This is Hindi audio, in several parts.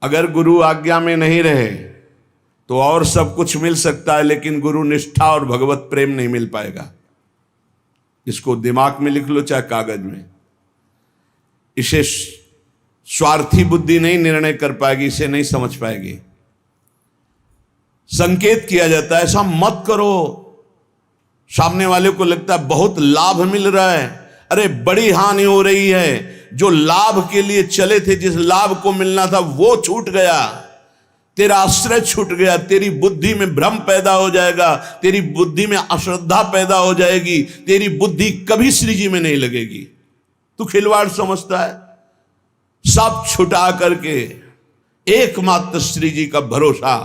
अगर गुरु आज्ञा में नहीं रहे तो और सब कुछ मिल सकता है, लेकिन गुरु निष्ठा और भगवत प्रेम नहीं मिल पाएगा। इसको दिमाग में लिख लो चाहे कागज में। इसे स्वार्थी बुद्धि नहीं निर्णय कर पाएगी, इसे नहीं समझ पाएगी। संकेत किया जाता है ऐसा मत करो, सामने वाले को लगता है बहुत लाभ मिल रहा है, अरे बड़ी हानि हो रही है। जो लाभ के लिए चले थे, जिस लाभ को मिलना था वो छूट गया, तेरा आश्रय छूट गया, तेरी बुद्धि में भ्रम पैदा हो जाएगा, तेरी बुद्धि में अश्रद्धा पैदा हो जाएगी, तेरी बुद्धि कभी श्री जी में नहीं लगेगी। तू खिलवाड़ समझता है। सब छुटा करके एकमात्र श्री जी का भरोसा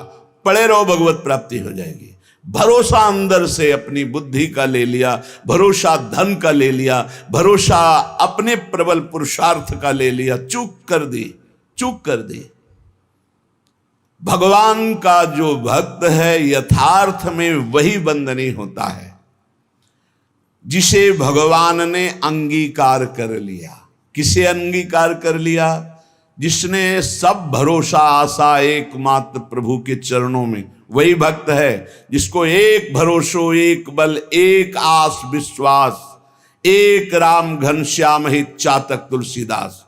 पड़े रहो, भगवत प्राप्ति हो जाएगी। भरोसा अंदर से अपनी बुद्धि का ले लिया, भरोसा धन का ले लिया, भरोसा अपने प्रबल पुरुषार्थ का ले लिया, चूक कर दी। भगवान का जो भक्त है यथार्थ में वही बंधनी होता है जिसे भगवान ने अंगीकार कर लिया। किसे अंगीकार कर लिया? जिसने सब भरोसा आशा एकमात्र प्रभु के चरणों में, वही भक्त है जिसको एक भरोसो एक बल एक आस विश्वास, एक राम घनश्याम हित चातक तुलसीदास।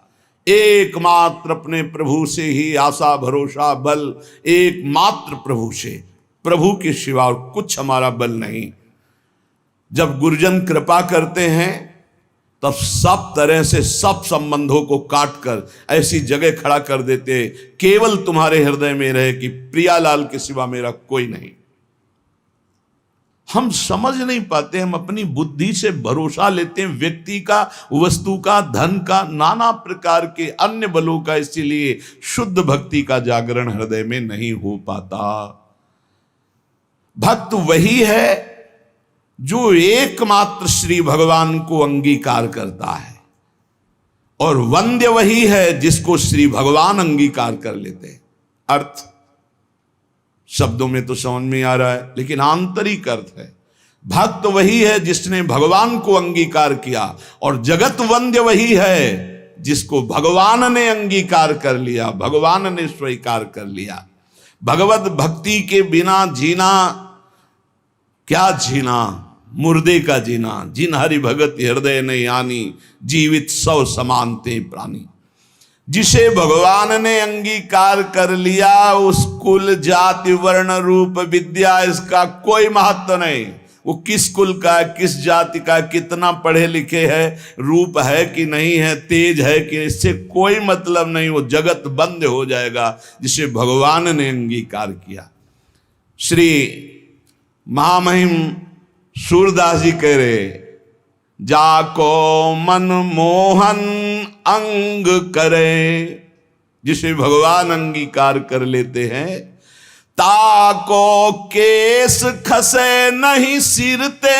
एकमात्र अपने प्रभु से ही आशा भरोसा बल, एकमात्र प्रभु से, प्रभु के सिवा और कुछ हमारा बल नहीं। जब गुरुजन कृपा करते हैं तब सब तरह से सब संबंधों को काट कर ऐसी जगह खड़ा कर देते, केवल तुम्हारे हृदय में रहे कि प्रियालाल के सिवा मेरा कोई नहीं। हम समझ नहीं पाते, हम अपनी बुद्धि से भरोसा लेते हैं व्यक्ति का, वस्तु का, धन का, नाना प्रकार के अन्य बलों का, इसीलिए शुद्ध भक्ति का जागरण हृदय में नहीं हो पाता। भक्त वही है जो एकमात्र श्री भगवान को अंगीकार करता है, और वंद्य वही है जिसको श्री भगवान अंगीकार कर लेते हैं। अर्थ शब्दों में तो समझ में आ रहा है, लेकिन आंतरिक अर्थ है भक्त वही है जिसने भगवान को अंगीकार किया, और जगत वंद्य वही है जिसको भगवान ने अंगीकार कर लिया, भगवान ने स्वीकार कर लिया। भगवत भक्ति के बिना जीना क्या जीना, मुर्दे का जीना। जिन हरि भगत हृदय नहीं आनी, जीवित सौ समानते प्राणी। जिसे भगवान ने अंगीकार कर लिया, उस कुल जाति वर्ण रूप विद्या इसका कोई महत्व नहीं। वो किस कुल का है, किस जाति का, कितना पढ़े लिखे है, रूप है कि नहीं है, तेज है कि, इससे कोई मतलब नहीं। वो जगत बंद हो जाएगा जिसे भगवान ने अंगीकार किया। श्री महामहिम सूरदास जी कह रहे, जाको मन मोहन अंग करे, जिसे भगवान अंगीकार कर लेते हैं, ताको केस खसे नहीं सिरते,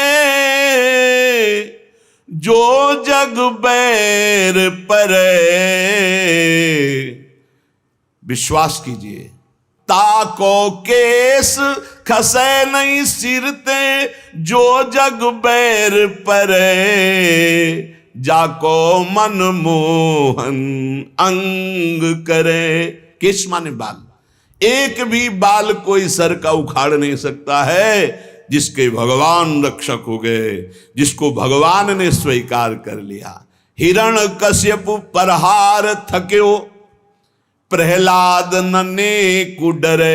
जो जग बैर परे। विश्वास कीजिए, ताको केस खसे नहीं सिरते, जो जग बैर परे, जाको मन मोहन अंग करे। केस माने बाल, एक भी बाल कोई सर का उखाड़ नहीं सकता है जिसके भगवान रक्षक हो गए, जिसको भगवान ने स्वीकार कर लिया। हिरण कश्यप परहार थक्यो, प्रहलाद नने कुडरे,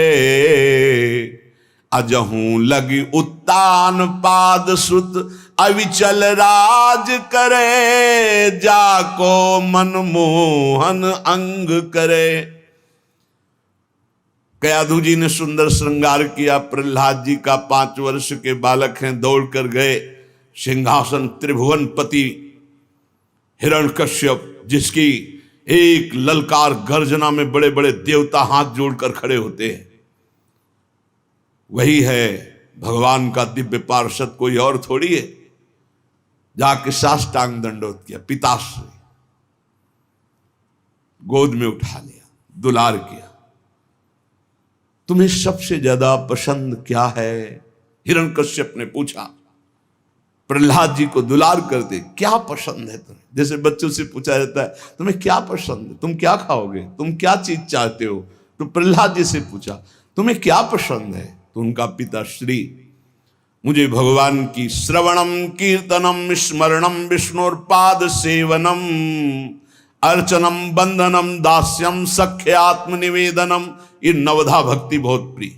अजहूं लगी उत्तान पाद सुत, अविचल राज करे, जाको मन मोहन अंग करे। कयाधु जी ने सुंदर श्रृंगार किया। प्रहलाद जी का 5 वर्ष के बालक हैं, दौड़ कर गए सिंहासन त्रिभुवन पति हिरण्यकश्यप, जिसकी एक ललकार गर्जना में बड़े बड़े देवता हाथ जोड़कर खड़े होते हैं। वही है भगवान का दिव्य पार्षद, कोई और थोड़ी है। जाके साष्टांग दंडोत किया, पिताश्री गोद में उठा लिया, दुलार किया। तुम्हें सबसे ज्यादा पसंद क्या है? हिरण्यकश्यप ने पूछा। प्रहलाद जी को दुलार करते, क्या पसंद है तुम्हें? जैसे बच्चों से पूछा जाता है तुम्हें क्या पसंद है, तुम क्या खाओगे, तुम क्या चीज चाहते हो, तो प्रहलाद जी से पूछा तुम्हें क्या पसंद है? तो उनका पिता श्री मुझे भगवान की श्रवणम कीर्तनम स्मरणम विष्णुर्पाद सेवनम अर्चनम बंधनम दास्यम सख्य आत्मनिवेदनम, ये नवधा भक्ति बहुत प्रिय।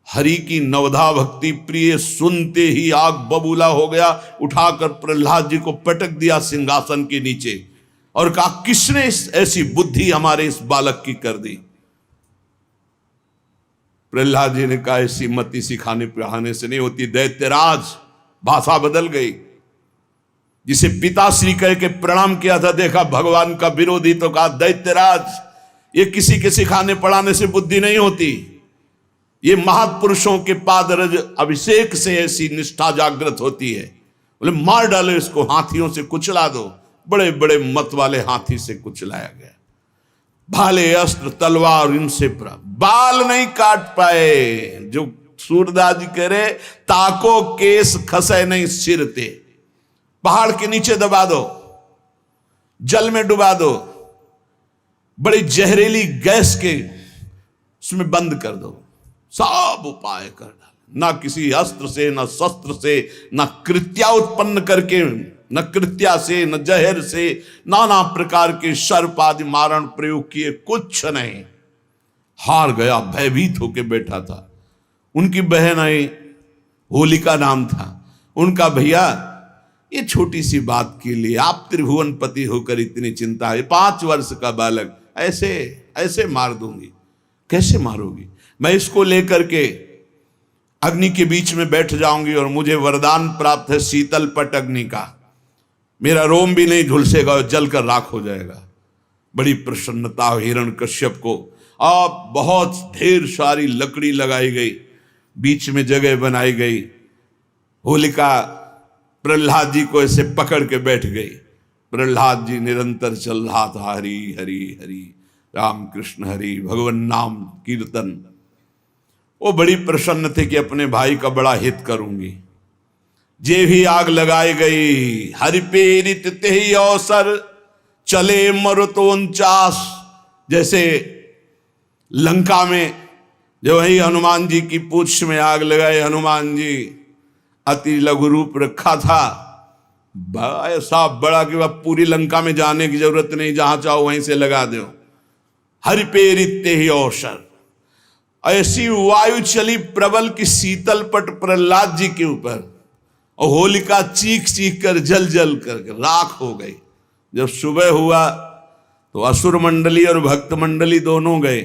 हरि की नवधा भक्ति प्रिय सुनते ही आग बबूला हो गया। उठाकर प्रहलाद जी को पटक दिया सिंहासन के नीचे और कहा किसने ऐसी बुद्धि हमारे इस बालक की कर दी? प्रहलाद जी ने कहा ऐसी मति सिखाने पढ़ाने से नहीं होती दैत्यराज। भाषा बदल गई। जिसे पिताश्री कह के प्रणाम किया था, देखा भगवान का विरोधी तो कहा दैत्यराज। ये किसी के सिखाने पढ़ाने से बुद्धि नहीं होती, ये महापुरुषों के पादरज अभिषेक से ऐसी निष्ठा जागृत होती है। बोले मार डालो इसको, हाथियों से कुचला दो। बड़े बड़े मत वाले हाथी से कुचलाया गया। भाले अस्त्र तलवार इनसे बाल नहीं काट पाए। जो सूरदास जी कह रहे ताको केस खसे नहीं सिर ते, पहाड़ के नीचे दबा दो, जल में डुबा दो, बड़ी जहरीली गैस के उसमें बंद कर दो, सब उपाय कर डाले। ना किसी अस्त्र से, न शस्त्र से, न कृत्या उत्पन्न करके, न कृत्या से, न जहर से, नाना प्रकार के सर्प आदि मारण प्रयोग किए, कुछ नहीं। हार गया, भयभीत होके बैठा था। उनकी बहन आई, होलिका नाम था उनका। भैया ये छोटी सी बात के लिए आप त्रिभुवन पति होकर इतनी चिंता है? 5 वर्ष का बालक ऐसे ऐसे मार दूंगी? कैसे मारोगी? मैं इसको लेकर के अग्नि के बीच में बैठ जाऊंगी और मुझे वरदान प्राप्त है शीतल पट अग्नि का। मेरा रोम भी नहीं झुलसेगा और जलकर राख हो जाएगा। बड़ी प्रसन्नता हिरण्यकश्यप को। अब बहुत ढेर सारी लकड़ी लगाई गई, बीच में जगह बनाई गई। होलिका प्रहलाद जी को ऐसे पकड़ के बैठ गई। प्रहलाद जी निरंतर चल रहा था हरि हरि हरि राम कृष्ण हरि, भगवान नाम कीर्तन। वो बड़ी प्रसन्न थे कि अपने भाई का बड़ा हित करूंगी। जे भी आग लगाई गई, हरि प्रेरित ते ही अवसर चले मरुतो 49। जैसे लंका में जो वही हनुमान जी की पूंछ में आग लगाए, हनुमान जी अति लघु रूप रखा था, ऐसा बड़ा कि वह पूरी लंका में जाने की जरूरत नहीं, जहां चाहो वहीं से लगा दो। हरि प्रेरित ते ही अवसर। ऐसी वायु चली प्रबल की शीतल पट प्रहलाद जी के ऊपर, और होलिका चीख चीख कर जल जल कर राख हो गई। जब सुबह हुआ तो असुर मंडली और भक्त मंडली दोनों गए।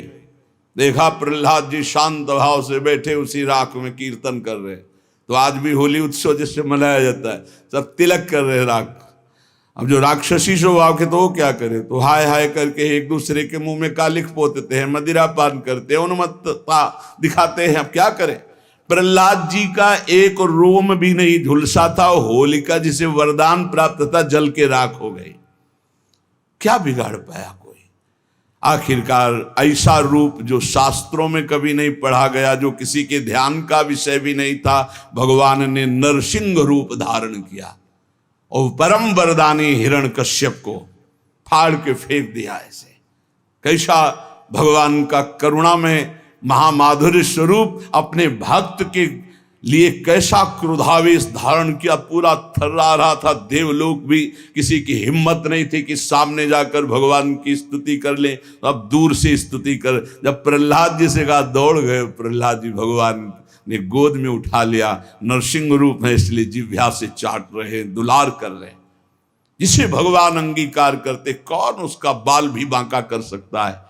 देखा प्रहलाद जी शांत भाव से बैठे उसी राख में कीर्तन कर रहे। तो आज भी होली उत्सव जिससे मनाया जाता है, सब तिलक कर रहे राख। अब जो राक्षसी स्वभाव के तो वो क्या करे, तो हाय हाय करके एक दूसरे के मुंह में कालिख पोतते हैं, मदिरा पान करते हैं, उन्मत्तता दिखाते हैं। अब क्या करें? प्रहलाद जी का एक रोम भी नहीं झुलसा था। होलिका जिसे वरदान प्राप्त था जल के राख हो गई। क्या बिगाड़ पाया कोई? आखिरकार ऐसा रूप जो शास्त्रों में कभी नहीं पढ़ा गया, जो किसी के ध्यान का विषय भी नहीं था, भगवान ने नरसिंह रूप धारण किया और परम वरदानी हिरण्यकश्यप को फाड़ के फेंक दिया। ऐसे कैसा भगवान का करुणा में महामाधुर्य स्वरूप अपने भक्त के लिए कैसा क्रोधावेश धारण किया। पूरा थर्रा रहा था। देवलोक भी किसी की हिम्मत नहीं थी कि सामने जाकर भगवान की स्तुति कर ले, अब दूर से स्तुति कर। जब प्रहलाद जी से कहा दौड़ गए प्रहलाद जी, भगवान ने गोद में उठा लिया। नरसिंह रूप है इसलिए जिह्वा से चाट रहे, दुलार कर रहे। जिसे भगवान अंगीकार करते कौन उसका बाल भी बांका कर सकता है।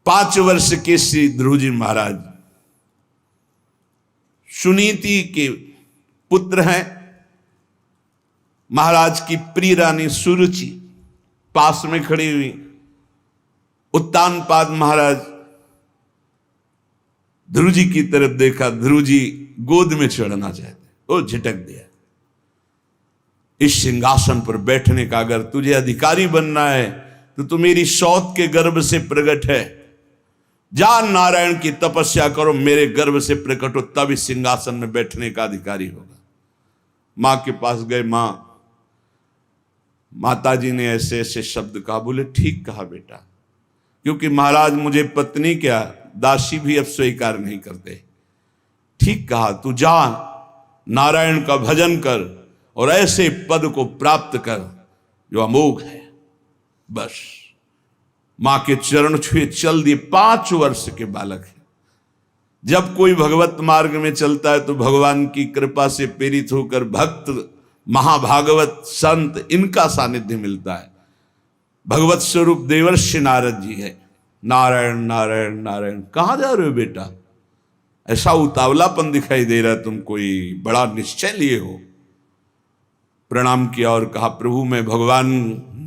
5 वर्ष के श्री ध्रुव जी महाराज सुनीति के पुत्र हैं। महाराज की प्रिय रानी सुरुचि पास में खड़ी हुई। उत्तानपाद महाराज ध्रुव जी की तरफ देखा, ध्रुव जी गोद में चढ़ना चाहते, वो झिटक दिया। इस सिंहासन पर बैठने का अगर तुझे अधिकारी बनना है तो तू मेरी सौत के गर्भ से प्रकट है। जा नारायण की तपस्या करो, मेरे गर्भ से प्रकट हो, तब इस सिंहासन में बैठने का अधिकारी होगा। मां के पास गए। माता जी ने ऐसे ऐसे शब्द कहा। बोले ठीक कहा बेटा, क्योंकि महाराज मुझे पत्नी क्या दासी भी अब स्वीकार नहीं करते। ठीक कहा, तू जा नारायण का भजन कर और ऐसे पद को प्राप्त कर जो अमोघ है। बस मां के चरण छुए चल दिए। 5 वर्ष के बालक है। जब कोई भगवत मार्ग में चलता है तो भगवान की कृपा से प्रेरित होकर भक्त, महाभागवत, संत, इनका सानिध्य मिलता है। भगवत स्वरूप देवर्षि नारद जी है। नारायण नारायण नारायण, कहां जा रहे हो बेटा? ऐसा उतावलापन दिखाई दे रहा है, तुम कोई बड़ा निश्चय लिए हो। प्रणाम किया और कहा, प्रभु मैं भगवान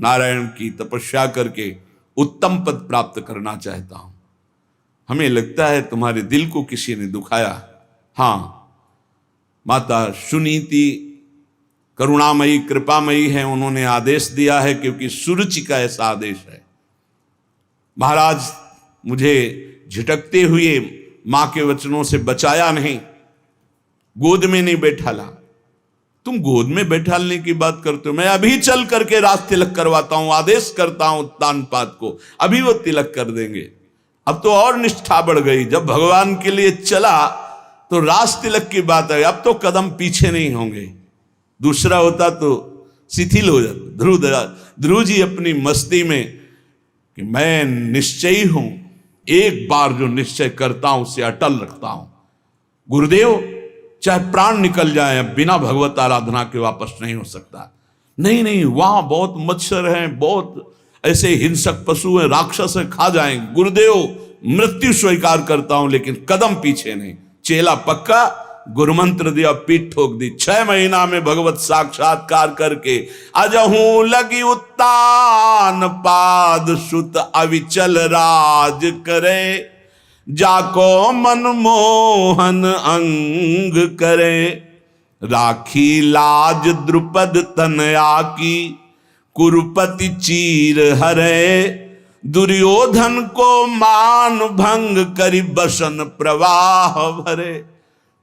नारायण की तपस्या करके उत्तम पद प्राप्त करना चाहता हूं। हमें लगता है तुम्हारे दिल को किसी ने दुखाया। हां, माता सुनीति करुणामयी कृपामयी है, उन्होंने आदेश दिया है, क्योंकि सुरुचि का ऐसा आदेश है। महाराज मुझे झिटकते हुए मां के वचनों से बचाया नहीं, गोद में नहीं बैठाला। तुम गोद में बैठालने की बात करते हो? मैं अभी चल करके राज तिलक करवाता हूं, आदेश करता हूं तानपात को, अभी वो तिलक कर देंगे। अब तो और निष्ठा बढ़ गई। जब भगवान के लिए चला तो राज तिलक की बात है, अब तो कदम पीछे नहीं होंगे। दूसरा होता तो शिथिल हो जाता। ध्रुव जी अपनी मस्ती में कि मैं निश्चयी हूं, एक बार जो निश्चय करता हूं उसे अटल रखता हूं। गुरुदेव चाहे प्राण निकल जाए, बिना भगवत आराधना के वापस नहीं हो सकता। नहीं नहीं, वहां बहुत मच्छर हैं, बहुत ऐसे हिंसक पशु हैं, राक्षस हैं, खा जाएंगे। गुरुदेव मृत्यु स्वीकार करता हूं, लेकिन कदम पीछे नहीं। चेला पक्का, गुरुमंत्र दिया, पीठ ठोक दी। 6 महीना में भगवत साक्षात्कार करके अजहू लगी उत्तान पाद सुत अविचल राज करे, जाको मनमोहन अंग करे, राखी लाज द्रुपद तनया की, कुरुपति चीर हरे, दुर्योधन को मान भंग करी बसन प्रवाह भरे।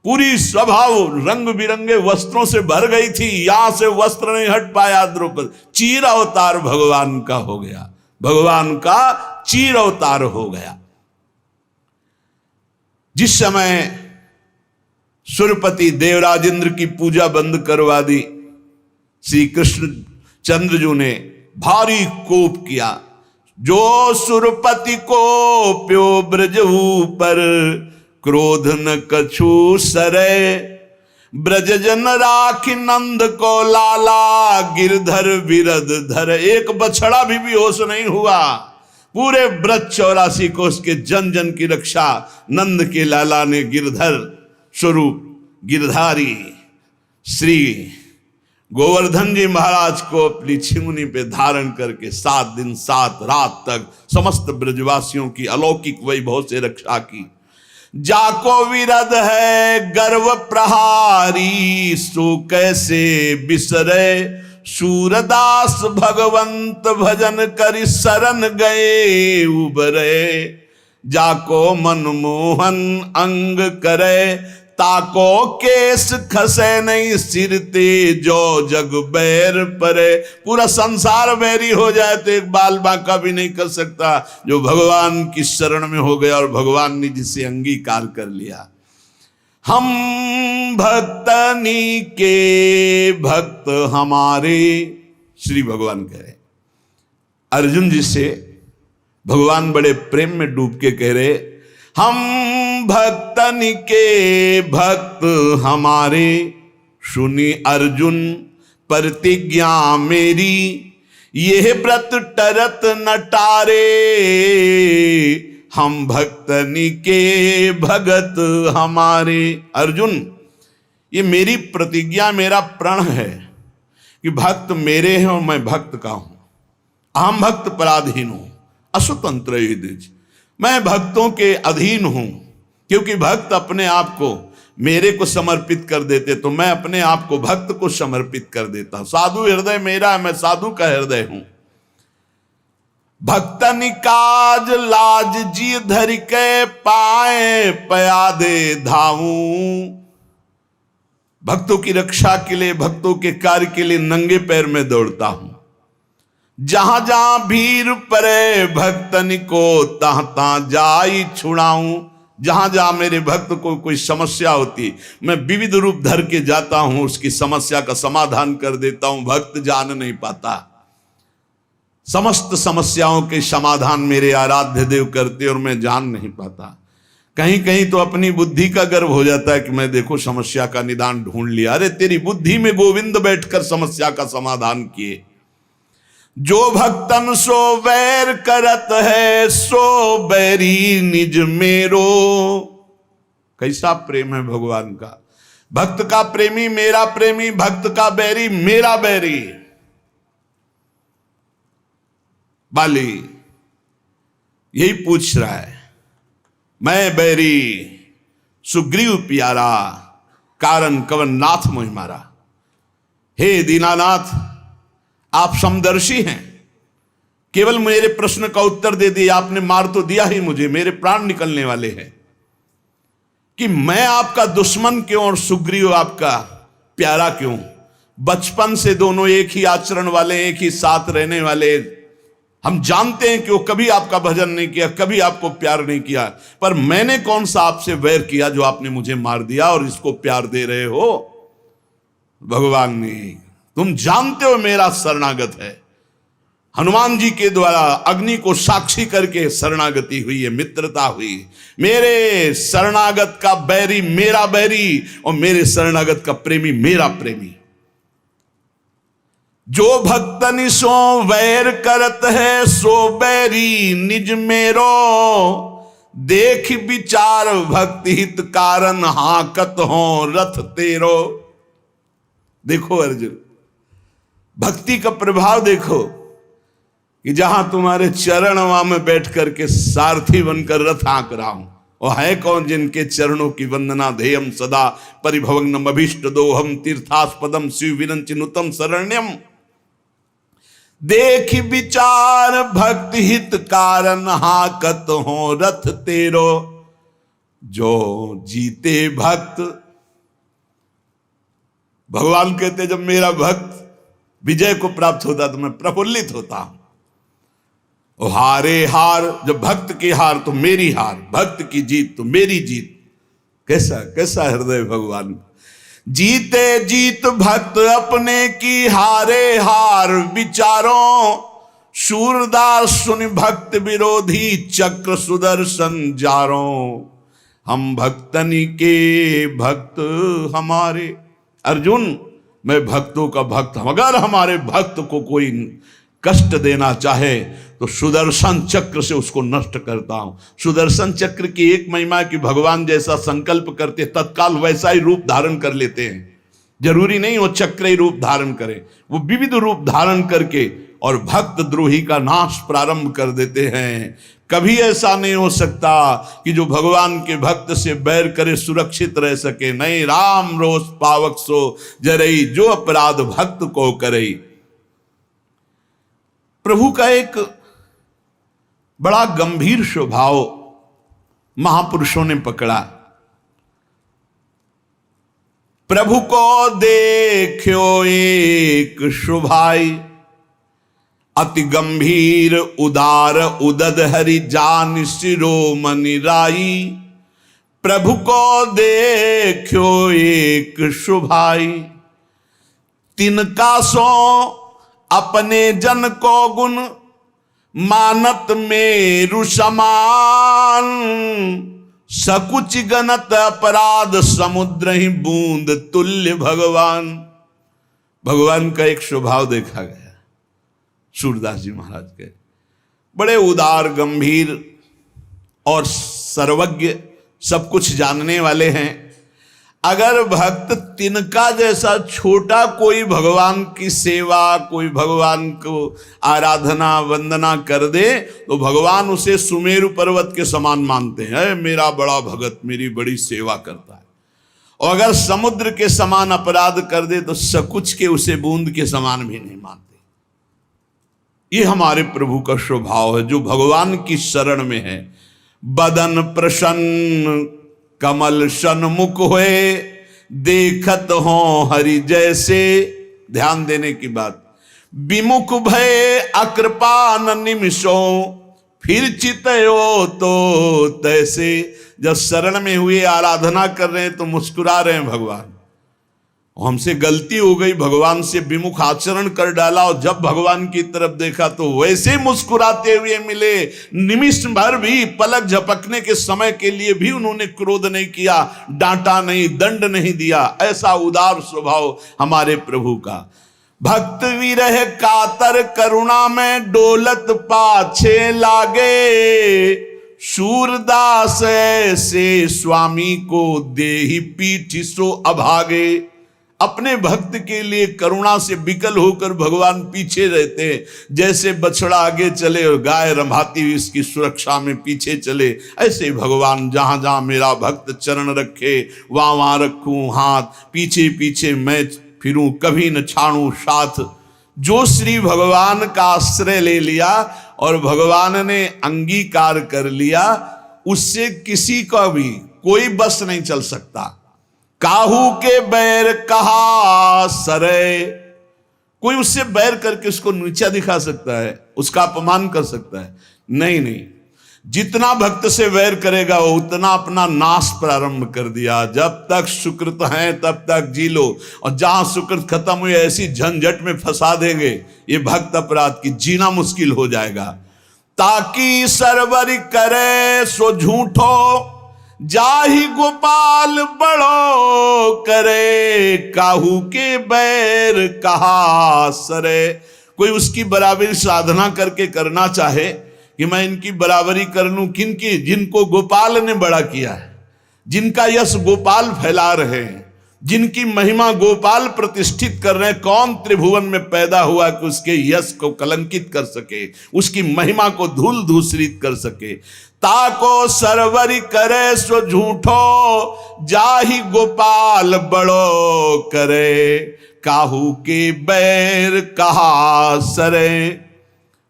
पूरी सभा रंग बिरंगे वस्त्रों से भर गई थी, यहां से वस्त्र नहीं हट पाया द्रुपद। चीर अवतार भगवान का हो गया, भगवान का चीर अवतार हो गया। जिस समय सुरपति देवराजेंद्र की पूजा बंद करवा दी, श्री कृष्ण चंद्रजू ने भारी कोप किया। जो सुरपति को प्यो ब्रज ऊपर, क्रोध न कछु सरे, ब्रज जन राखी नंद को लाला, गिरधर विरद धर। एक बछड़ा भी बेहोश नहीं हुआ। पूरे ब्रज 84 कोष के जन जन की रक्षा नंद के लाला ने गिरधर स्वरूप गिरधारी श्री गोवर्धन जी महाराज को अपनी छिमुनी पे धारण करके 7 दिन 7 रात तक समस्त ब्रजवासियों की अलौकिक वैभव से रक्षा की। जाको विरद है गर्व प्रहारी, सो कैसे बिसरे, सूरदास भगवंत भजन करि शरण गए उबरे, जाको मनमोहन अंग करे, ताको केस खसे नहीं सिर ते, जो जग बैर परे। पूरा संसार बैरी हो जाए तो एक बाल बांका भी नहीं कर सकता जो भगवान की शरण में हो गया और भगवान ने जिसे अंगीकार कर लिया। हम भक्तनी के भक्त हमारे, श्री भगवान कह रहे। अर्जुन जी से भगवान बड़े प्रेम में डूब के कह रहे, हम भक्तनी के भक्त हमारे, सुनी अर्जुन प्रतिज्ञा मेरी, यह व्रत टरत न टारे, हम भक्तनी के भगत हमारे। अर्जुन, ये मेरी प्रतिज्ञा, मेरा प्रण है कि भक्त मेरे हैं और मैं भक्त का हूं। अहम भक्त पराधीन हूं, असुतंत्र युधिष्ठिर। मैं भक्तों के अधीन हूं, क्योंकि भक्त अपने आप को मेरे को समर्पित कर देते, तो मैं अपने आप को भक्त को समर्पित कर देता। साधु हृदय मेरा है, मैं साधु का हृदय हूं। भक्तनि काज लाज जी धरि के, पाए पयादे धाऊं। भक्तों की रक्षा के लिए, भक्तों के कार्य के लिए नंगे पैर में दौड़ता हूं। जहां जहां भीड़ परे भक्तन को तहां तहां जाई छुड़ाऊं। जहां जहां मेरे भक्त को कोई समस्या होती, मैं विविध रूप धर के जाता हूं, उसकी समस्या का समाधान कर देता हूं। भक्त जान नहीं पाता, समस्त समस्याओं के समाधान मेरे आराध्य देव करते और मैं जान नहीं पाता। कहीं कहीं तो अपनी बुद्धि का गर्व हो जाता है कि मैं देखो समस्या का निदान ढूंढ लिया। अरे तेरी बुद्धि में गोविंद बैठकर समस्या का समाधान किए। जो भक्तन सो वैर करत है, सो बैरी निज मेरो। कैसा प्रेम है भगवान का। भक्त का प्रेमी मेरा प्रेमी, भक्त का बैरी मेरा बैरी। बाली यही पूछ रहा है, मैं बैरी सुग्रीव प्यारा, कारण कवन नाथ मोहि मारा। हे दीनानाथ, आप समदर्शी हैं, केवल मेरे प्रश्न का उत्तर दे दिया आपने, मार तो दिया ही मुझे, मेरे प्राण निकलने वाले हैं कि मैं आपका दुश्मन क्यों और सुग्रीव आपका प्यारा क्यों। बचपन से दोनों एक ही आचरण वाले, एक ही साथ रहने वाले। हम जानते हैं कि वो कभी आपका भजन नहीं किया, कभी आपको प्यार नहीं किया, पर मैंने कौन सा आपसे वैर किया जो आपने मुझे मार दिया और इसको प्यार दे रहे हो। भगवान ने, तुम जानते हो मेरा शरणागत है। हनुमान जी के द्वारा अग्नि को साक्षी करके शरणागति हुई है, मित्रता हुई। मेरे शरणागत का बैरी मेरा बैरी और मेरे शरणागत का प्रेमी मेरा प्रेमी। जो भक्तनि सो वैर करत है, सो बैरी निज मेरो। देख विचार भक्ति हित कारण, हाकत हो रथ तेरो। देखो अर्जुन, भक्ति का प्रभाव देखो कि जहां तुम्हारे चरण वहां में बैठ करके सारथी बनकर रथ हाँक रहा हूं। और है कौन जिनके चरणों की वंदना ध्येयम सदा, परिभवग्नम अभीष्ट दोहम, तीर्थास्पदम शिव विरंचिनुतम शरण्यम। देख विचार भक्ति हित कारण, हाकत हो रथ तेरो। जो जीते भक्त, भगवान कहते जब मेरा भक्त विजय को प्राप्त होता तो मैं प्रफुल्लित होता हूं। और हारे हार, जब भक्त की हार तो मेरी हार, भक्त की जीत तो मेरी जीत। कैसा कैसा हृदय भगवान। जीते जीत भक्त अपने की, हारे हार विचारों। सूरदास सुन भक्त विरोधी, चक्र सुदर्शन जारों। हम भक्तनि के भक्त हमारे। अर्जुन, मैं भक्तों का भक्त हूं। अगर हमारे भक्त को कोई कष्ट देना चाहे तो सुदर्शन चक्र से उसको नष्ट करता हूं। सुदर्शन चक्र की एक महिमा कि भगवान जैसा संकल्प करते तत्काल वैसा ही रूप धारण कर लेते हैं। जरूरी नहीं वो चक्र ही रूप धारण करे, वो विविध रूप धारण करके और भक्त द्रोही का नाश प्रारंभ कर देते हैं। कभी ऐसा नहीं हो सकता कि जो भगवान के भक्त से बैर करे सुरक्षित रह सके। नहीं, राम रोष पावक सो जरई, जो अपराध भक्त को करई। प्रभु का एक बड़ा गंभीर स्वभाव महापुरुषों ने पकड़ा। प्रभु को देखो एक शुभाई, अति गंभीर उदार उदद हरि जान शिरोमणि राई। प्रभु को देखो एक शुभाई, तिनका सो अपने जन को गुण, मानत मेरु समान। सकुच गणत अपराध समुद्र ही बूंद तुल्य भगवान। भगवान का एक स्वभाव देखा गया सूरदास जी महाराज के। बड़े उदार गंभीर और सर्वज्ञ, सब कुछ जानने वाले हैं। अगर भक्त तिनका जैसा छोटा कोई भगवान की सेवा, कोई भगवान को आराधना वंदना कर दे तो भगवान उसे सुमेरु पर्वत के समान मानते हैं। मेरा बड़ा भगत मेरी बड़ी सेवा करता है। और अगर समुद्र के समान अपराध कर दे तो सकुच के उसे बूंद के समान भी नहीं मानते। ये हमारे प्रभु का स्वभाव है जो भगवान की शरण में है। बदन प्रसन्न कमल सन्मुख हुए, देखत हो हरि जैसे। ध्यान देने की बात, विमुख भय अकृपा न निमिषों, फिर चितयो तो तैसे। जब शरण में हुए, आराधना कर रहे हैं तो मुस्कुरा रहे हैं भगवान। हमसे गलती हो गई, भगवान से विमुख आचरण कर डाला, और जब भगवान की तरफ देखा तो वैसे मुस्कुराते हुए मिले। निमिष भर भी, पलक झपकने के समय के लिए भी उन्होंने क्रोध नहीं किया, डांटा नहीं, दंड नहीं दिया। ऐसा उदार स्वभाव हमारे प्रभु का। भक्त विरह कातर करुणा में डोलत पाछे लागे, शूरदास से स्वामी को देहि पीठ सो अभागे। अपने भक्त के लिए करुणा से विकल होकर भगवान पीछे रहते हैं, जैसे बछड़ा आगे चले और गाय रंभाती हुई इसकी सुरक्षा में पीछे चले, ऐसे भगवान जहां जहां मेरा भक्त चरण रखे वहां वहां रखूं हाथ, पीछे पीछे मैं फिरूं, कभी न छाड़ूं साथ। जो श्री भगवान का आश्रय ले लिया और भगवान ने अंगीकार कर लिया, उससे किसी का भी कोई बस नहीं चल सकता। काहू के बैर कहा सरे, कोई उससे बैर करके उसको नीचा दिखा सकता है, उसका अपमान कर सकता है? नहीं नहीं, जितना भक्त से वैर करेगा वो उतना अपना नाश प्रारंभ कर दिया। जब तक सुकृत हैं तब तक जी लो, और जहां सुकृत खत्म हुई ऐसी झंझट में फंसा देंगे ये भक्त अपराध की, जीना मुश्किल हो जाएगा। ताकि सरवर करे सो झूठो, जाहि गोपाल बड़ो करे, काहू के बैर कहा सरे। कोई उसकी बराबरी साधना करके करना चाहे कि मैं इनकी बराबरी कर लूं, किनकी? जिनको गोपाल ने बड़ा किया है, जिनका यश गोपाल फैला रहे हैं, जिनकी महिमा गोपाल प्रतिष्ठित कर रहे हैं। कौन त्रिभुवन में पैदा हुआ कि उसके यश को कलंकित कर सके, उसकी महिमा को धूल धूसरित कर सके। ताको सरवरी करे सो झूठो, जाहि गोपाल बड़ो करे, काहू के बैर कहा सरे।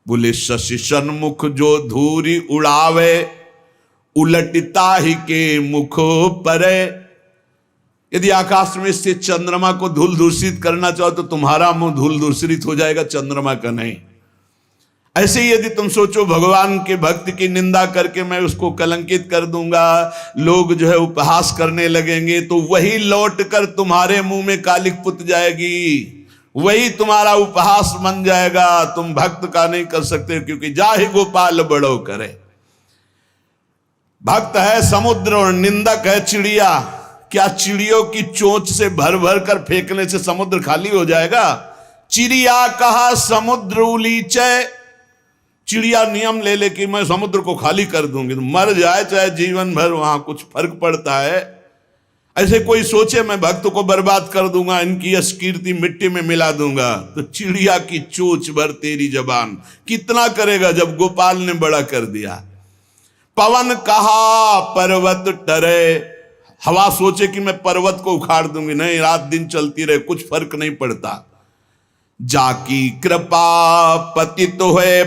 बोले शशि सन्मुख जो धूरी उड़ावे, उलटता ही के मुख परे। यदि आकाश में से चंद्रमा को धूल दूषित करना चाहो तो तुम्हारा मुंह धूल दूषित हो जाएगा, चंद्रमा का नहीं। ऐसे ही यदि तुम सोचो भगवान के भक्त की निंदा करके मैं उसको कलंकित कर दूंगा, लोग जो है उपहास करने लगेंगे, तो वही लौट कर तुम्हारे मुंह में कालिक पुत जाएगी, वही तुम्हारा उपहास बन जाएगा। तुम भक्त का नहीं कर सकते, क्योंकि जाहि गोपाल बड़ो करे। भक्त है समुद्र और निंदक है चिड़िया। क्या चिड़ियों की चोंच से भर भर कर फेंकने से समुद्र खाली हो जाएगा? चिड़िया कहा समुद्र उलीचे, चिड़िया नियम ले ले कि मैं समुद्र को खाली कर दूंगी, तो मर जाए चाहे जीवन भर, वहां कुछ फर्क पड़ता है? ऐसे कोई सोचे मैं भक्त को बर्बाद कर दूंगा, इनकी यश कीर्ति मिट्टी में मिला दूंगा, तो चिड़िया की चोंच भर तेरी जबान कितना करेगा जब गोपाल ने बड़ा कर दिया। पवन कहा पर्वत टरे, हवा सोचे कि मैं पर्वत को उखाड़ दूंगी, नहीं, रात दिन चलती रहे, कुछ फर्क नहीं पड़ता। जाकी कृपा पतित है